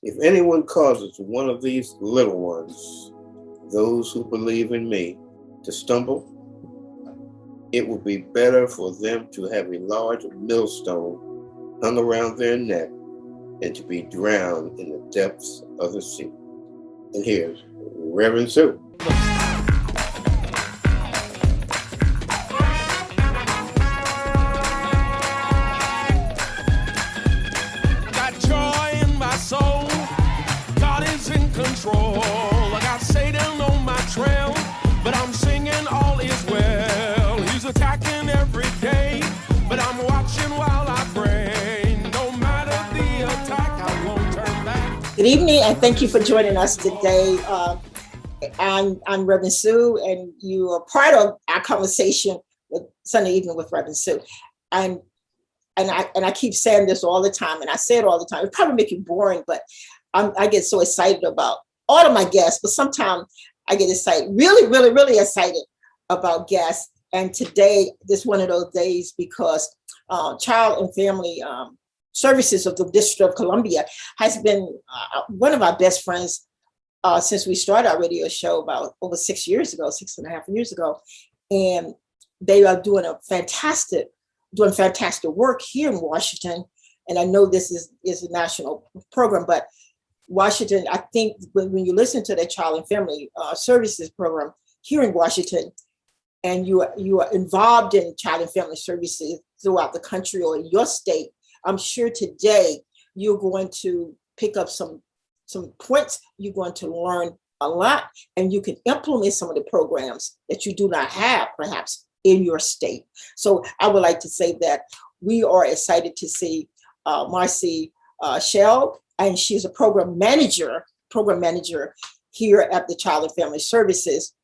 If anyone causes one of these little ones, those who believe in me, to stumble, it would be better for them to have a large millstone hung around their neck and to be drowned in the depths of the sea. And here's Reverend Sue. Got joy in my soul. God is in control. I got Satan on my trail, but I'm singing all is well. He's attacking every day, but I'm watching while I pray. No matter the attack, I won't turn back. Good evening, and thank you for joining us today. I'm Reverend Sue, and you are part of our conversation with Sunday evening with Reverend Sue. And I keep saying this all the time, and I say it all the time. It probably make you boring, but I get so excited about all of my guests. But sometimes I get excited, really, really, really excited about guests. And today, this is one of those days because Child and Family Services of the District of Columbia has been one of our best friends since we started our radio show about over 6 years ago, 6.5 years ago. And they are doing fantastic work here in Washington. And I know this is a national program, but Washington, I think when you listen to the Child and Family Services program here in Washington, and you are involved in Child and Family Services throughout the country or in your state, I'm sure today you're going to pick up some points. You're going to learn a lot, and you can implement some of the programs that you do not have perhaps in your state. So I would like to say that we are excited to see Marcy Chell, and she's a program manager here at the Child and Family Services.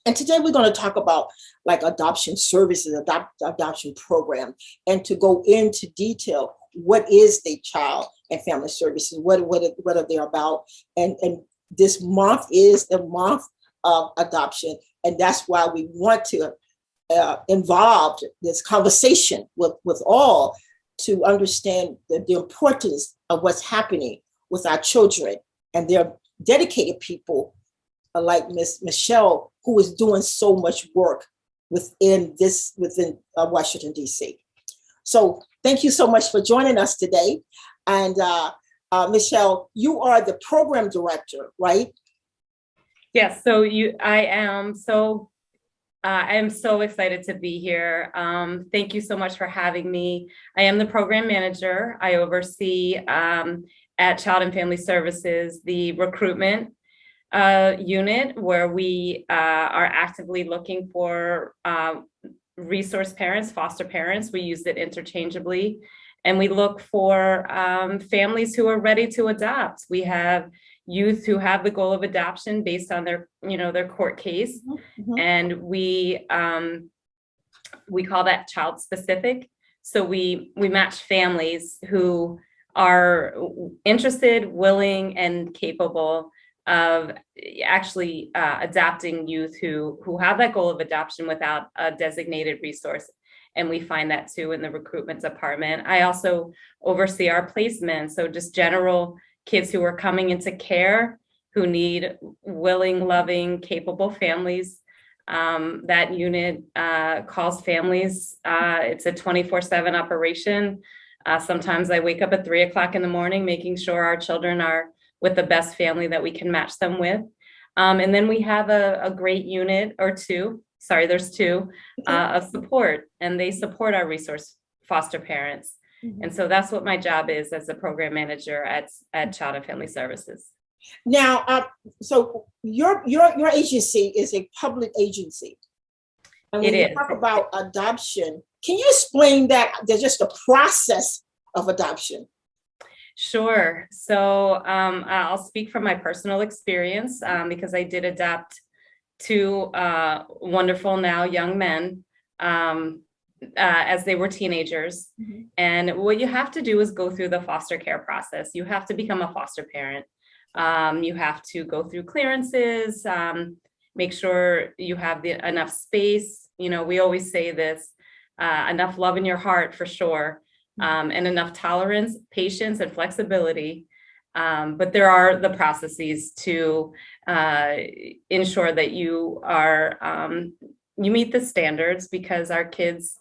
And today we're going to talk about like adoption services, adoption program, and to go into detail, what is the Child and Family Services? What are they about? And this month is the month of adoption, and that's why we want to involve this conversation with all to understand the importance of what's happening with our children. And they're dedicated people like Miss Michelle, who is doing so much work within Washington, D.C. So thank you so much for joining us today. And Michelle, you are the program director, right? Yes. So I am so excited to be here. Thank you so much for having me. I am the program manager. I oversee at Child and Family Services the recruitment unit, where we are actively looking for resource parents, foster parents. We use it interchangeably, and we look for families who are ready to adopt. We have youth who have the goal of adoption based on their court case, mm-hmm. and we call that child specific. So we match families who are interested, willing, and capable of actually adopting youth who have that goal of adoption without a designated resource. And we find that too in the recruitment department. I also oversee our placement. So just general kids who are coming into care, who need willing, loving, capable families. That unit calls families. It's a 24/7 operation. Sometimes I wake up at 3 o'clock in the morning, making sure our children are with the best family that we can match them with. And then we have a great unit or two, there's two, of support, and they support our resource foster parents. Mm-hmm. And so that's what my job is as a program manager at Child and Family Services. Now, so your agency is a public agency. And when you talk about adoption, can you explain that? There's just a process of adoption. Sure. So I'll speak from my personal experience because I did adopt two wonderful now young men as they were teenagers. Mm-hmm. And what you have to do is go through the foster care process. You have to become a foster parent. You have to go through clearances, make sure you have enough space. We always say this, enough love in your heart for sure. And enough tolerance, patience, and flexibility But there are the processes to ensure that you you meet the standards, because our kids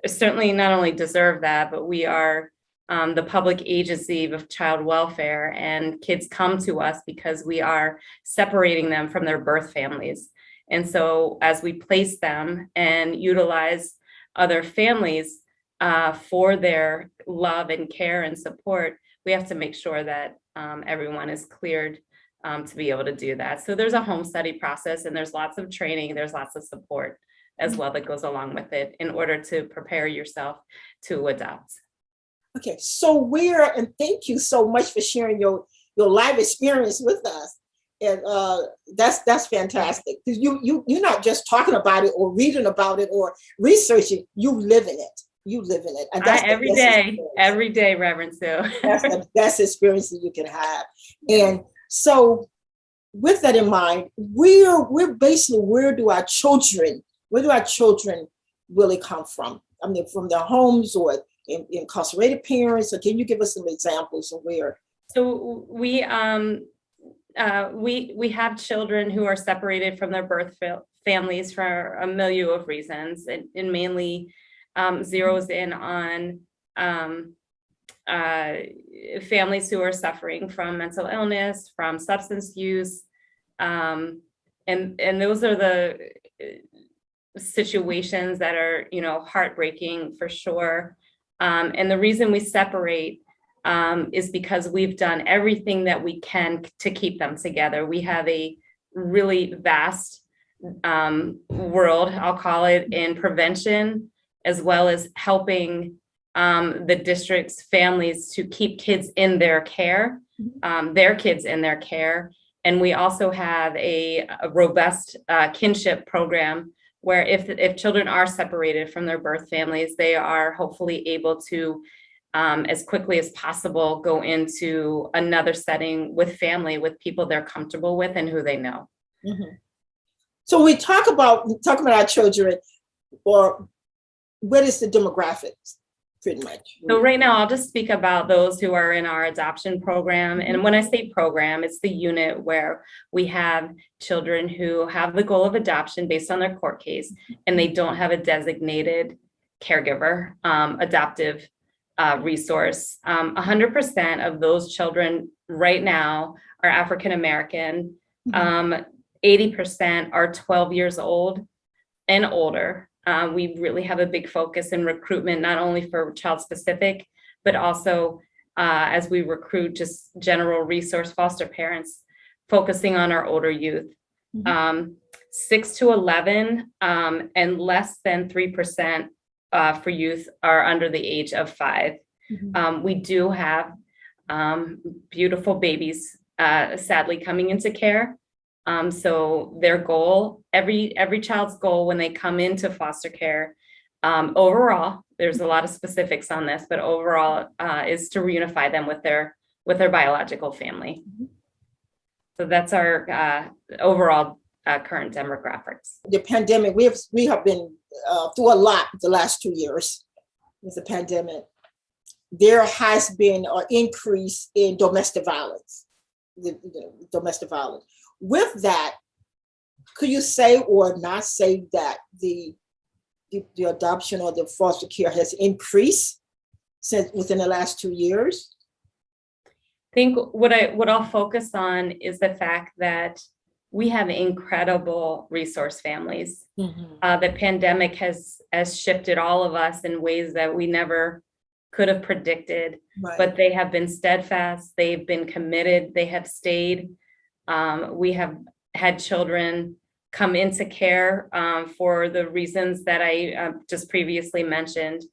certainly not only deserve that, but we are the public agency of child welfare, and kids come to us because we are separating them from their birth families. And so as we place them and utilize other families for their love and care and support, we have to make sure that everyone is cleared to be able to do that. So there's a home study process, and there's lots of training, there's lots of support as well that goes along with it in order to prepare yourself to adopt. Okay, so and thank you so much for sharing your life experience with us. And that's fantastic, because you're not just talking about it or reading about it or researching, you live in it. You live in it. And that's every day, Reverend Sue. That's the best experience that you can have. And so with that in mind, we're basically, where do our children really come from? I mean, from their homes or incarcerated parents? Or can you give us some examples of where? So we have children who are separated from their birth families for a milieu of reasons, and mainly zeroes in on families who are suffering from mental illness, from substance use, and those are the situations that are, heartbreaking for sure. And the reason we separate is because we've done everything that we can to keep them together. We have a really vast world, I'll call it, in prevention, as well as helping the district's families to keep kids in their care, their kids in their care. And we also have a robust kinship program where if children are separated from their birth families, they are hopefully able to, as quickly as possible, go into another setting with family, with people they're comfortable with and who they know. Mm-hmm. So we talk about our children, or what is the demographics, pretty much? So right now, I'll just speak about those who are in our adoption program. And when I say program, it's the unit where we have children who have the goal of adoption based on their court case, and they don't have a designated caregiver, adoptive resource. 100% of those children right now are African American. 80% are 12 years old and older. We really have a big focus in recruitment, not only for child specific, but also as we recruit just general resource foster parents, focusing on our older youth. 6 to 11 and less than 3% for youth are under the age of 5. We do have beautiful babies, sadly, coming into care. So their goal, every child's goal when they come into foster care, overall, there's a lot of specifics on this, but overall is to reunify them with their biological family. So that's our overall current demographics. The pandemic, we have been through a lot the last 2 years with the pandemic. There has been an increase in domestic violence, domestic violence. With that, could you say or not say that the adoption or the foster care has increased since within the last 2 years? I think what I'll focus on is the fact that we have incredible resource families. The pandemic has shifted all of us in ways that we never could have predicted, but they have been steadfast, they've been committed, they have stayed. We have had children come into care for the reasons that I just previously mentioned.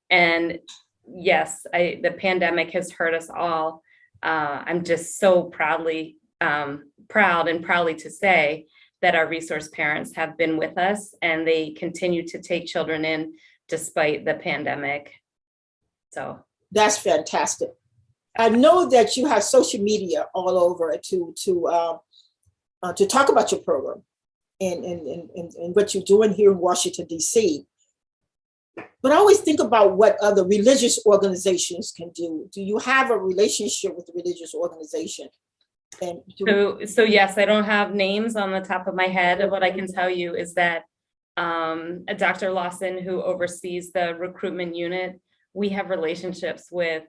And yes, the pandemic has hurt us all. I'm just so proudly to say that our resource parents have been with us, and they continue to take children in despite the pandemic. So that's fantastic. I know that you have social media all over to talk about your program and what you're doing here in Washington, D.C. But I always think about what other religious organizations can do. Do you have a relationship with the religious organization? And so yes, I don't have names on the top of my head. What I can tell you is that Dr. Lawson, who oversees the recruitment unit, we have relationships with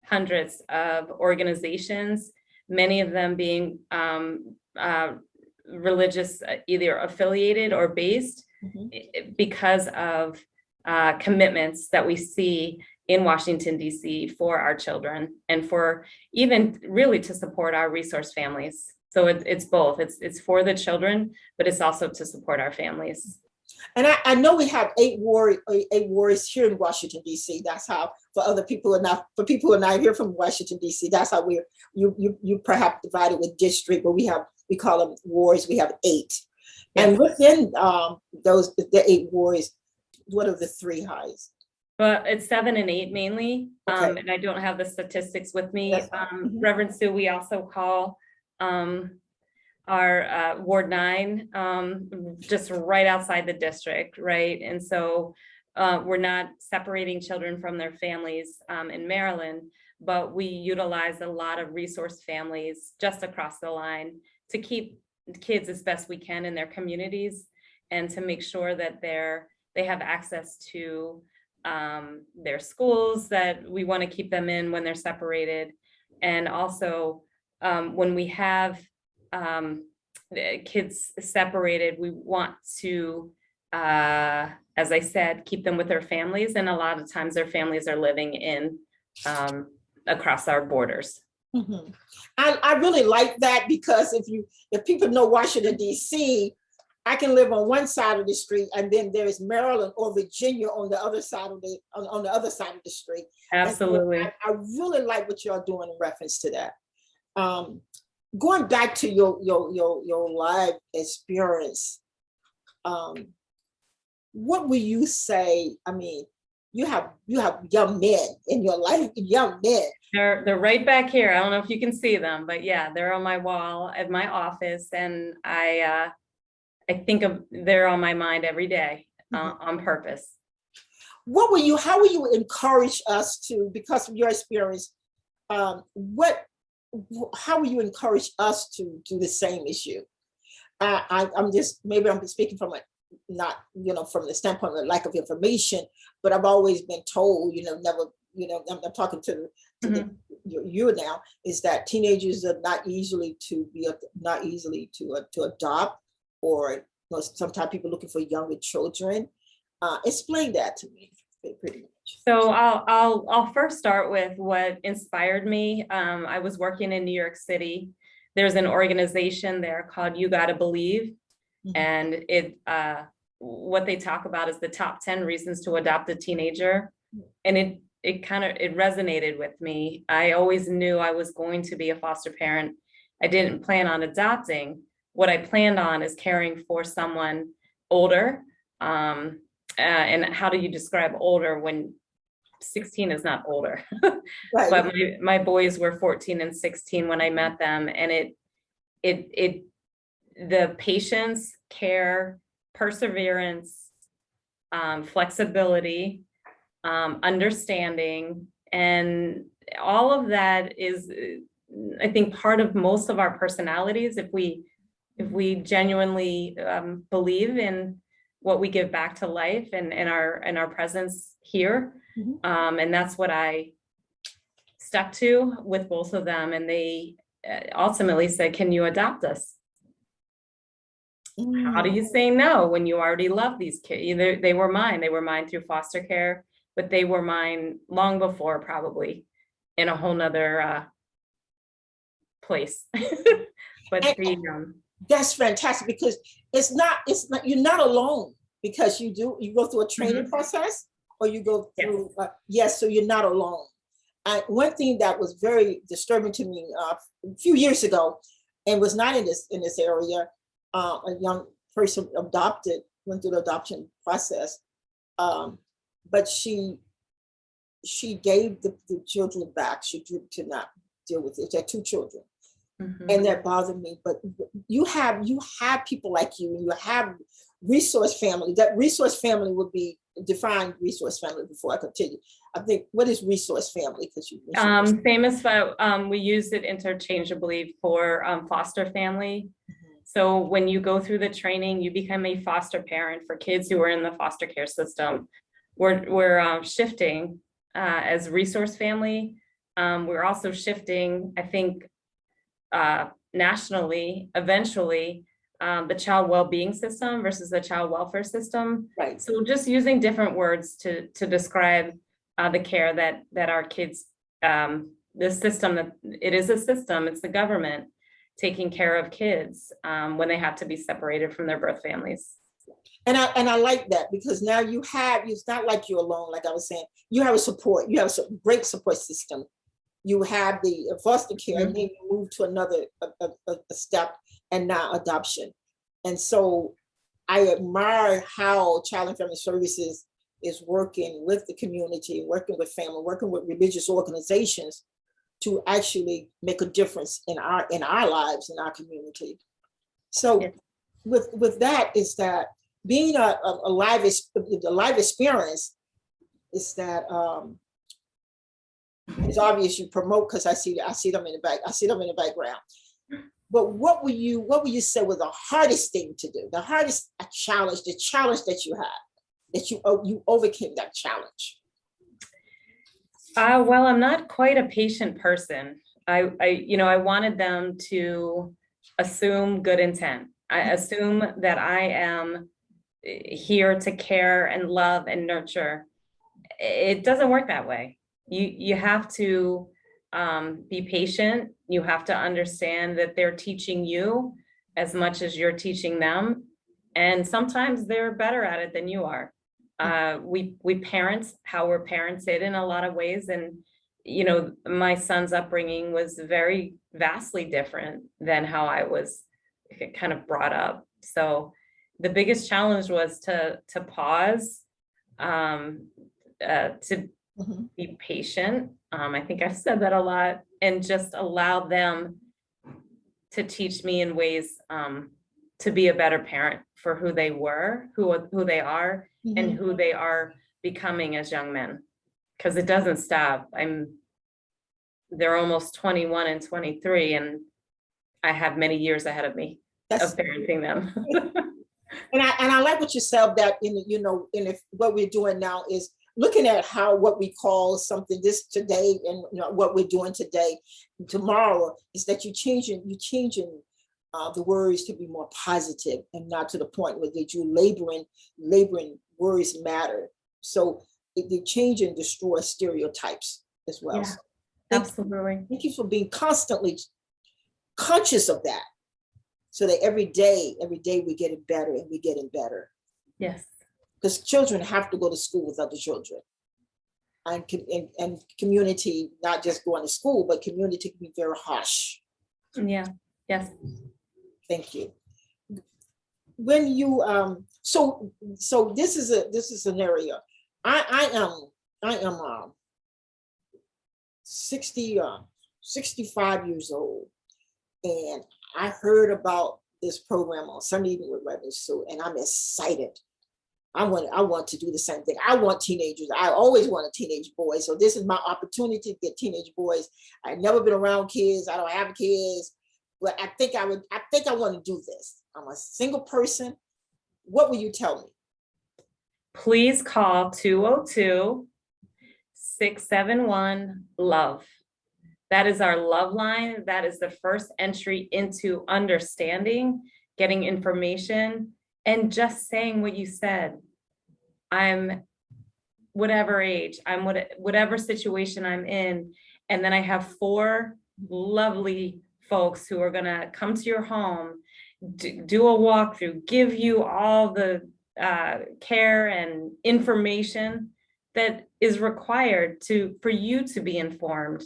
hundreds of organizations, many of them being religious, either affiliated or based, because of commitments that we see in Washington, D.C. for our children and for even really to support our resource families. So it's both. It's for the children, but it's also to support our families. And I know we have eight warriors here in Washington, D.C. That's how, for other people who are not here from Washington, D.C., that's how you perhaps divided with district, but we call them warriors. We have 8. Yes. And within the 8 warriors, what are the 3 highs? Well, it's 7 and 8 mainly. Okay. And I don't have the statistics with me. Reverend Sue, we also call our Ward 9, just right outside the district, right? And so we're not separating children from their families in Maryland, but we utilize a lot of resource families just across the line to keep kids as best we can in their communities and to make sure that they have access to their schools that we want to keep them in when they're separated. And also when we have kids separated, we want to, as I said, keep them with their families. And a lot of times their families are living in across our borders. Mm-hmm. I really like that, because if people know Washington, D.C., I can live on one side of the street, and then there's Maryland or Virginia on the other side of the street. Absolutely. So I really like what you're doing in reference to that. Going back to your live experience, what will you say? I mean, you have young men in your life, young men. They're right back here. I don't know if you can see them, but yeah, they're on my wall at my office, and I think they're on my mind every day on purpose. How will you encourage us to, because of your experience, how will you encourage us to do the same issue? I'm speaking from not, from the standpoint of lack of information, but I've always been told, I'm talking to you now, is that teenagers are not easily to adopt, or sometimes people looking for younger children. Explain that to me, pretty much. So I'll first start with what inspired me. I was working in New York City. There's an organization there called You Gotta Believe, and what they talk about is the top 10 reasons to adopt a teenager, and it resonated with me. I always knew I was going to be a foster parent. I didn't plan on adopting. What I planned on is caring for someone older. And how do you describe older when 16 is not older? Right. But my boys were 14 and 16 when I met them. And the patience, care, perseverance, flexibility, understanding, and all of that is, I think, part of most of our personalities. If we genuinely believe in what we give back to life and our presence here. And that's what I stuck to with both of them. And they ultimately said, can you adopt us? How do you say no when you already love these kids? They were mine. They were mine through foster care, but they were mine long before, probably in a whole nother place. But that's fantastic, because it's not you're not alone, because you go through a training process, or you go through so you're not alone. One thing that was very disturbing to me a few years ago, and was not in this area, a young person went through the adoption process, but she gave the children back. She did not deal with it. She had 2 children. And that bothered me. But you have people like you, and you have resource family. That resource family would be define resource family before I continue. I think, what is resource family? Because you famous, we use it interchangeably for foster family. So when you go through the training, you become a foster parent for kids who are in the foster care system. We're shifting as resource family. We're also shifting, I think, nationally, eventually, the child well-being system versus the child welfare system. Right. So just using different words to describe the care that our kids, the system, that it is a system, it's the government taking care of kids when they have to be separated from their birth families. And I like that, because now it's not like you're alone. Like I was saying, you have a support, you have a great support system. You have the foster care, and then you move to another a step, and now adoption. And so I admire how Child and Family Services is working with the community, working with family, working with religious organizations to actually make a difference in our lives, in our community. So yes. with that is that being a live experience is that it's obvious you promote, because I see them in the background. But what would you say was the hardest thing to do? The hardest challenge, the challenge that you had, that you overcame that challenge? Well, I'm not quite a patient person. I wanted them to assume good intent. I assume that I am here to care and love and nurture. It doesn't work that way. You have to be patient. You have to understand that they're teaching you as much as you're teaching them. And sometimes they're better at it than you are. We parents how we're parented in a lot of ways. And, my son's upbringing was very vastly different than how I was kind of brought up. So the biggest challenge was to pause, to be patient. I think I've said that a lot, and just allow them to teach me in ways to be a better parent for who they were, who they are, and who they are becoming as young men. Because it doesn't stop. They're almost 21 and 23, and I have many years ahead of me of parenting them. And I like what you said, that what we're doing now is looking at what we call something this today, and what we're doing today, tomorrow, is that you're changing the words to be more positive, and not to the point where that you laboring words matter. So they change and destroy stereotypes as well. Yeah, So absolutely. thank you for being constantly conscious of that, so that every day we get it better, and we get it better. Yes. Because children have to go to school with other children, and community, not just going to school, but community can be very harsh. Yeah. Yes. Thank you. When you so this is an area. I am 65 years old, and I heard about this program on Sunday evening with Reverend Sue, and I'm excited. I want to do the same thing. I want teenagers. I always wanted teenage boys. So this is my opportunity to get teenage boys. I've never been around kids. I don't have kids, but I think I want to do this. I'm a single person. What will you tell me? Please call 202-671-LOVE. That is our love line. That is the first entry into understanding, getting information, and just saying what you said. I'm whatever age, I'm whatever situation I'm in. And then I have 4 lovely folks who are gonna come to your home, do a walkthrough, give you all the care and information that is required for you to be informed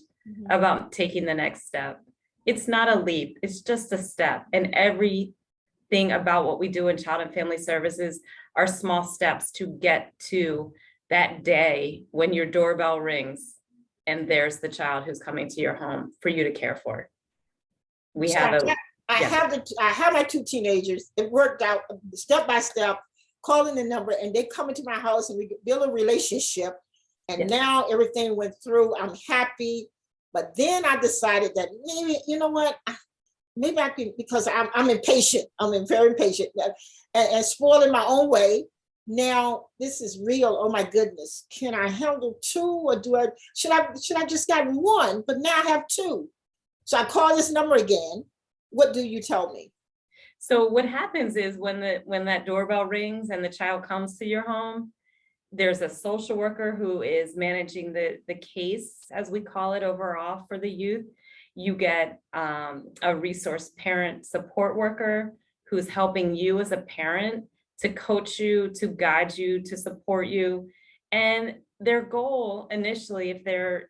about taking the next step. It's not a leap, it's just a step. And everything about what we do in Child and Family Services are small steps to get to that day when your doorbell rings and there's the child who's coming to your home for you to care for. I have my 2 teenagers. It worked out step by step. calling the number, and they come into my house and we build a relationship. And Yes. now everything went through. I'm happy. But then I decided that maybe, you know what? Maybe I can, because I'm impatient. Very impatient and spoiling my own way. Now this is real. Oh my goodness. Can I handle two, or should I just got one, but now I have two? So I call this number again. What do you tell me? So what happens is when that doorbell rings and the child comes to your home, there's a social worker who is managing the case, as we call it overall, for the youth. You get a resource parent support worker who's helping you as a parent to coach you, to guide you, to support you. And their goal initially, if they're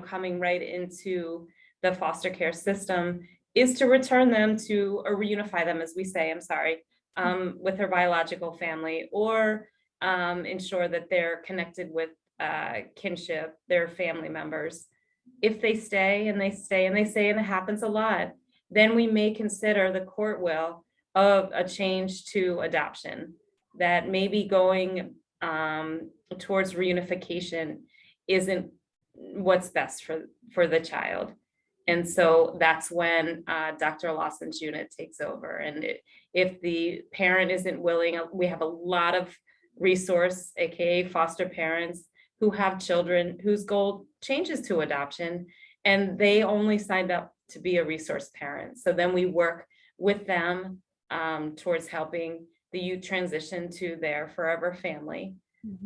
coming right into the foster care system, is to return them to, or reunify them, as we say, with their biological family, or ensure that they're connected with kinship, their family members. If they stay and they stay and they stay, and it happens a lot, then we may consider, the court will, of a change to adoption. That maybe going towards reunification isn't what's best for the child. And so that's when Dr. Lawson's unit takes over. And if the parent isn't willing, we have a lot of resource, AKA foster parents, who have children whose goal changes to adoption, and they only signed up to be a resource parent. So then we work with them towards helping the youth transition to their forever family.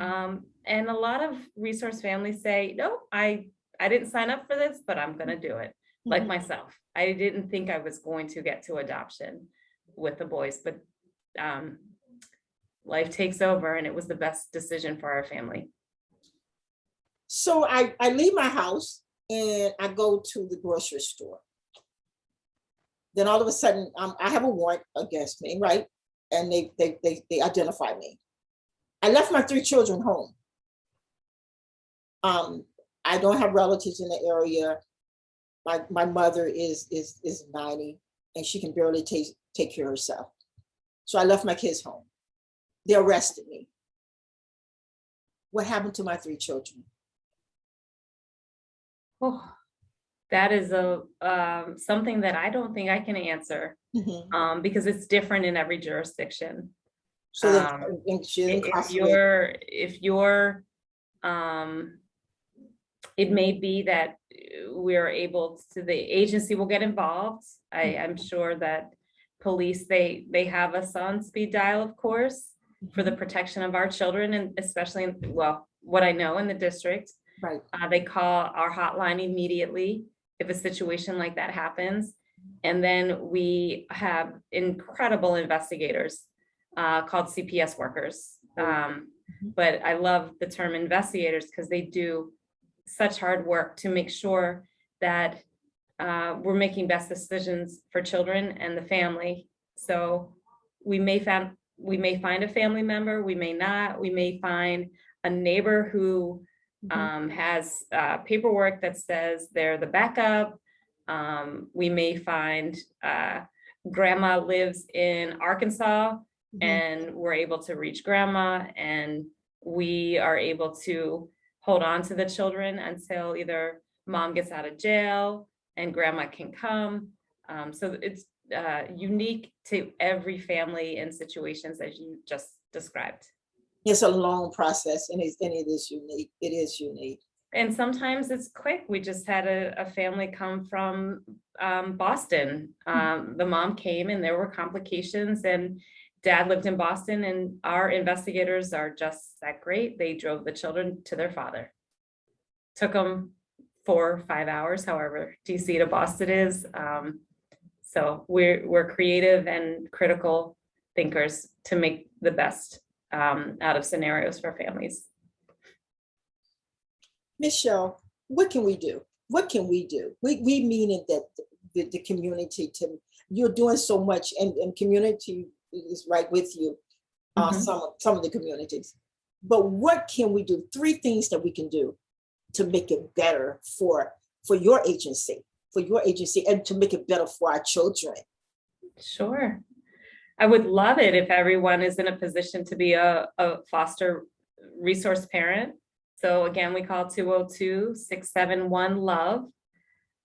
And a lot of resource families say, no, I didn't sign up for this, but I'm going to do it. Like myself, I didn't think I was going to get to adoption with the boys, but life takes over, and it was the best decision for our family. So I leave my house and I go to the grocery store. Then all of a sudden, I have a warrant against me, right? And they identify me. I left my 3 children home. I don't have relatives in the area. My mother is 90 and she can barely take care of herself. So I left my kids home. They arrested me. What happened to my 3 children? Oh, that is something that I don't think I can answer, because it's different in every jurisdiction. So it may be that we're able to, the agency will get involved. I'm sure that police, they have us on speed dial, of course, for the protection of our children, and especially, what I know in the district, right. They call our hotline immediately if a situation like that happens. And then we have incredible investigators called CPS workers. But I love the term investigators because they do such hard work to make sure that we're making best decisions for children and the family. So we may find a family member, we may not, we may find a neighbor who has paperwork that says they're the backup. We may find grandma lives in Arkansas and we're able to reach grandma, and we are able to hold on to the children until either mom gets out of jail and grandma can come. So it's unique to every family and situations as you just described. It's a long process, and it is unique. It is unique. And sometimes it's quick. We just had a family come from Boston. The mom came and there were complications, and dad lived in Boston, and our investigators are just that great. They drove the children to their father. Took them 4 or 5 hours, however DC to Boston is. So we're creative and critical thinkers to make the best out of scenarios for families. Michelle, what can we do? What can we do? We meaning that the community, you're doing so much, and community is right with you, some of the communities. But what can we do? 3 things that we can do to make it better for your agency, and to make it better for our children. Sure. I would love it if everyone is in a position to be a foster resource parent. So again, we call 202-671-LOVE.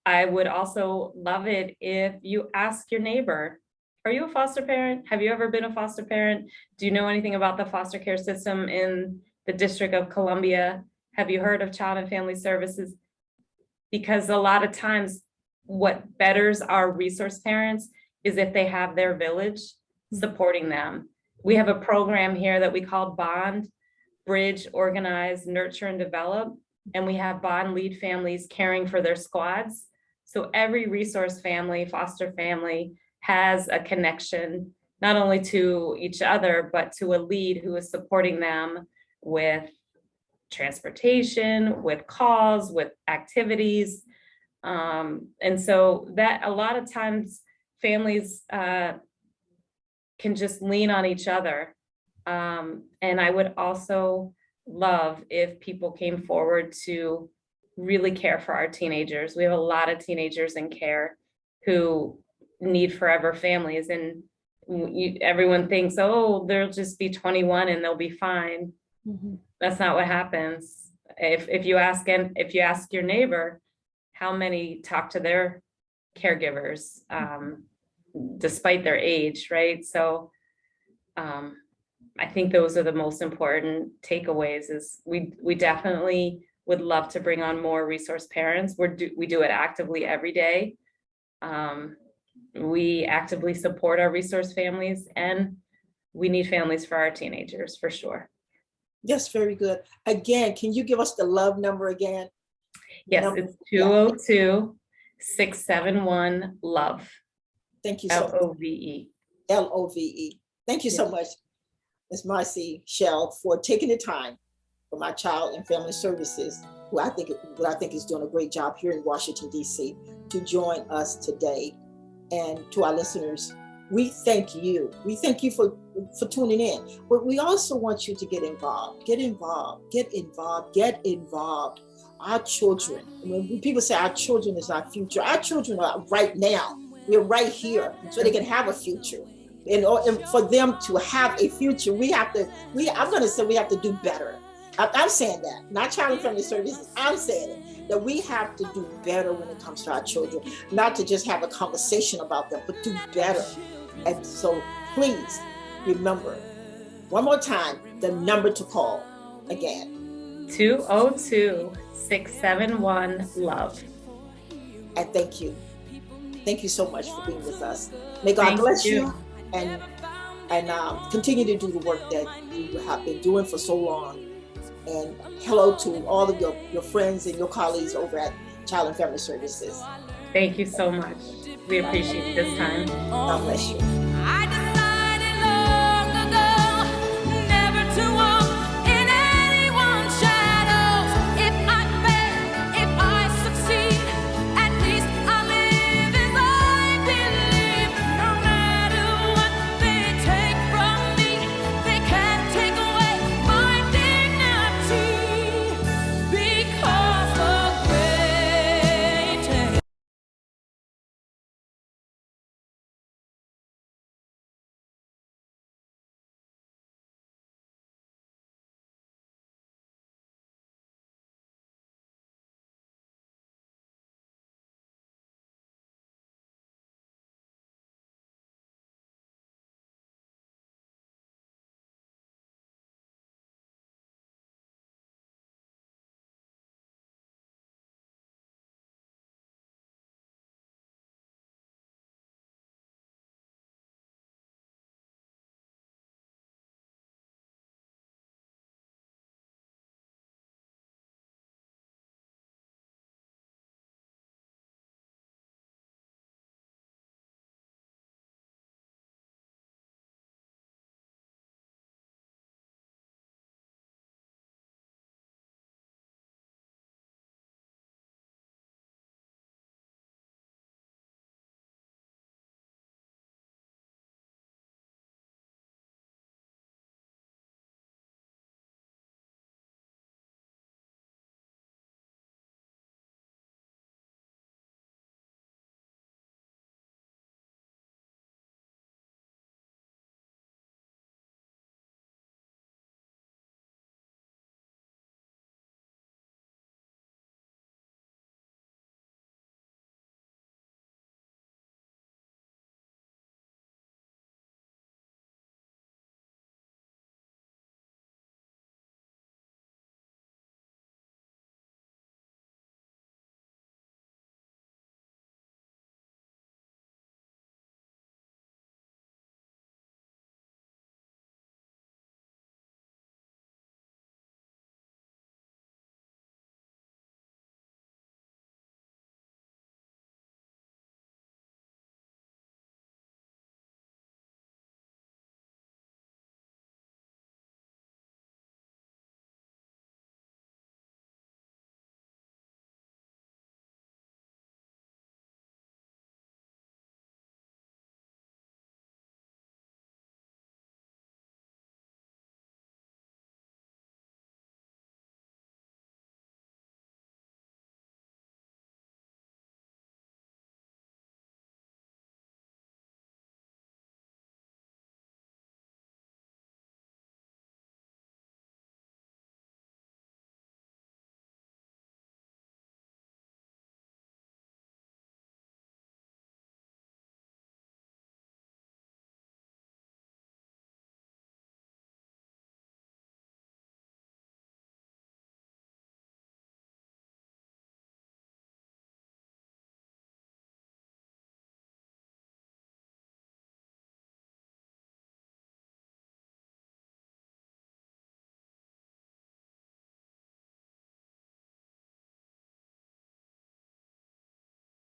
I would also love it if you ask your neighbor, are you a foster parent? Have you ever been a foster parent? Do you know anything about the foster care system in the District of Columbia? Have you heard of Child and Family Services? Because a lot of times what betters our resource parents is if they have their village supporting them. We have a program here that we call BOND, Bridge, Organize, Nurture, and Develop. And we have BOND lead families caring for their squads. So every resource family, foster family, has a connection, not only to each other, but to a lead who is supporting them with transportation, with calls, with activities. And so that a lot of times families can just lean on each other. And I would also love if people came forward to really care for our teenagers. We have a lot of teenagers in care who need forever families, and everyone thinks, oh, they'll just be 21 and they'll be fine. Mm-hmm. That's not what happens. If you ask your neighbor how many talk to their caregivers, despite their age, right? So I think those are the most important takeaways. Is we definitely would love to bring on more resource parents. We do it actively every day. We actively support our resource families, and we need families for our teenagers for sure. Yes, very good. Again, can you give us the love number again? Yes, it's 202-671-LOVE. Thank you so much. LOVE. LOVE. Thank you so much, Ms. Marcy Chell, for taking the time for my Child and Family Services, who I think is doing a great job here in Washington, D.C., to join us today. And to our listeners, we thank you. We thank you for tuning in. But we also want you to get involved. Get involved. Get involved. Get involved. Our children, when people say our children is our future, our children are right now. We're right here so they can have a future. And for them to have a future, I'm going to say we have to do better. I'm saying that, not Child and Family Services. I'm saying it, that we have to do better when it comes to our children, not to just have a conversation about them, but do better. And so please remember, one more time, the number to call again. 202-671-LOVE. And thank you. Thank you so much for being with us. May God bless you and continue to do the work that you have been doing for so long. And hello to all of your friends and your colleagues over at Child and Family Services. Thank you so much. We appreciate this time. God bless you. I decided long ago never to